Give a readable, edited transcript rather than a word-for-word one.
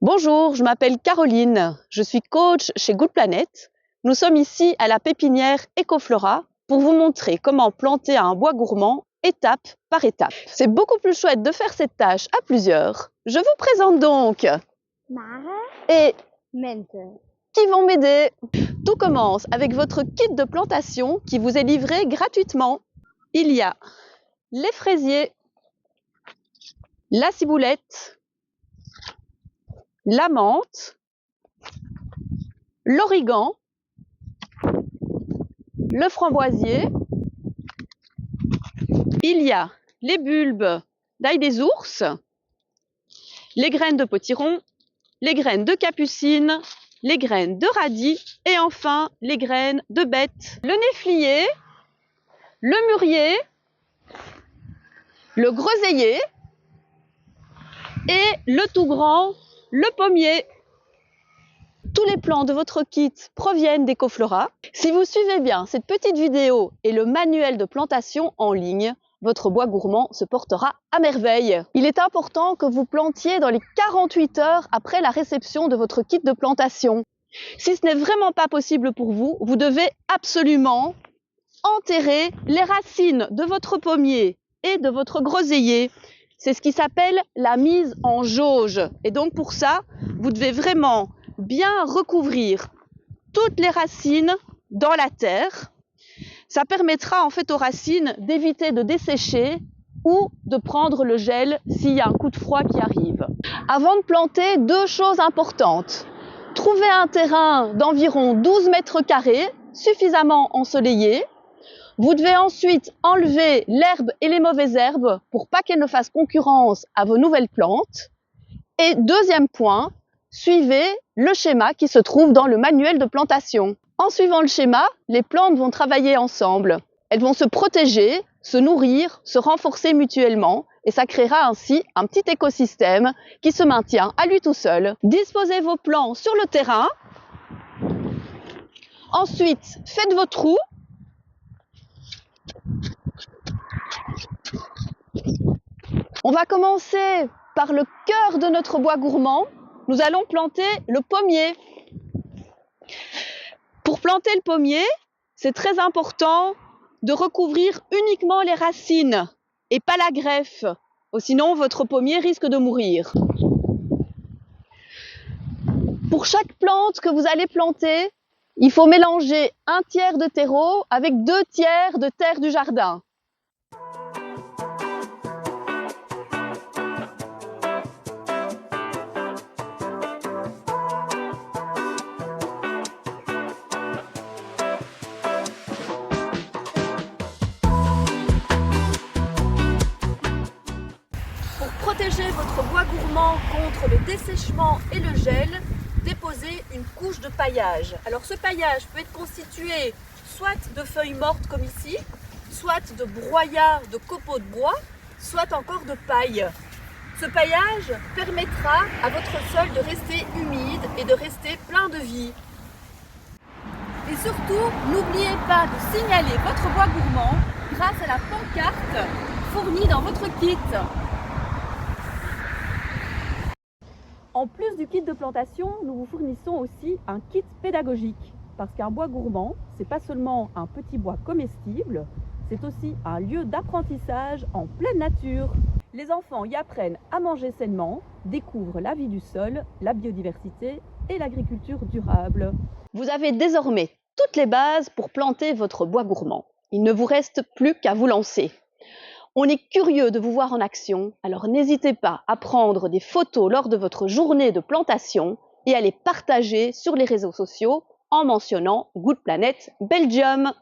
Bonjour, je m'appelle Caroline, je suis coach chez Good Planet. Nous sommes ici à la pépinière Ecoflora pour vous montrer comment planter un bois gourmand étape par étape. C'est beaucoup plus chouette de faire cette tâche à plusieurs. Je vous présente donc Mara et Mente. qui vont m'aider. Tout commence avec votre kit de plantation qui vous est livré gratuitement. Il y a les fraisiers, la ciboulette, la menthe, l'origan, le framboisier, il y a les bulbes d'ail des ours, les graines de potiron, les graines de capucine, les graines de radis et enfin les graines de bête. Le néflier, le mûrier, le groseillier et le tout grand, le pommier. Tous les plants de votre kit proviennent d'Ecoflora. Si vous suivez bien cette petite vidéo et le manuel de plantation en ligne, votre bois gourmand se portera à merveille. Il est important que vous plantiez dans les 48 heures après la réception de votre kit de plantation. Si ce n'est vraiment pas possible pour vous, vous devez absolument enterrer les racines de votre pommier et de votre groseillier. C'est ce qui s'appelle la mise en jauge. Et donc pour ça, vous devez vraiment bien recouvrir toutes les racines dans la terre. Ça permettra en fait aux racines d'éviter de dessécher ou de prendre le gel s'il y a un coup de froid qui arrive. Avant de planter, deux choses importantes. Trouvez un terrain d'environ 12 mètres carrés, suffisamment ensoleillé. Vous devez ensuite enlever l'herbe et les mauvaises herbes pour pas qu'elles ne fassent concurrence à vos nouvelles plantes. Et deuxième point, suivez le schéma qui se trouve dans le manuel de plantation. En suivant le schéma, les plantes vont travailler ensemble. Elles vont se protéger, se nourrir, se renforcer mutuellement et ça créera ainsi un petit écosystème qui se maintient à lui tout seul. Disposez vos plants sur le terrain. Ensuite, faites vos trous. On va commencer par le cœur de notre bois gourmand. Nous allons planter le pommier. Pour planter le pommier, c'est très important de recouvrir uniquement les racines et pas la greffe, sinon votre pommier risque de mourir. Pour chaque plante que vous allez planter, il faut mélanger 1/3 de terreau avec 2/3 de terre du jardin. Pour protéger votre bois gourmand contre le dessèchement et le gel, déposez une couche de paillage. Alors ce paillage peut être constitué soit de feuilles mortes comme ici, soit de broyats de copeaux de bois, soit encore de paille. Ce paillage permettra à votre sol de rester humide et de rester plein de vie. Et surtout, n'oubliez pas de signaler votre bois gourmand grâce à la pancarte fournie dans votre kit. En plus du kit de plantation, nous vous fournissons aussi un kit pédagogique. Parce qu'un bois gourmand, c'est pas seulement un petit bois comestible, c'est aussi un lieu d'apprentissage en pleine nature. Les enfants y apprennent à manger sainement, découvrent la vie du sol, la biodiversité et l'agriculture durable. Vous avez désormais toutes les bases pour planter votre bois gourmand. Il ne vous reste plus qu'à vous lancer. On est curieux de vous voir en action, alors n'hésitez pas à prendre des photos lors de votre journée de plantation et à les partager sur les réseaux sociaux en mentionnant Good Planet Belgium.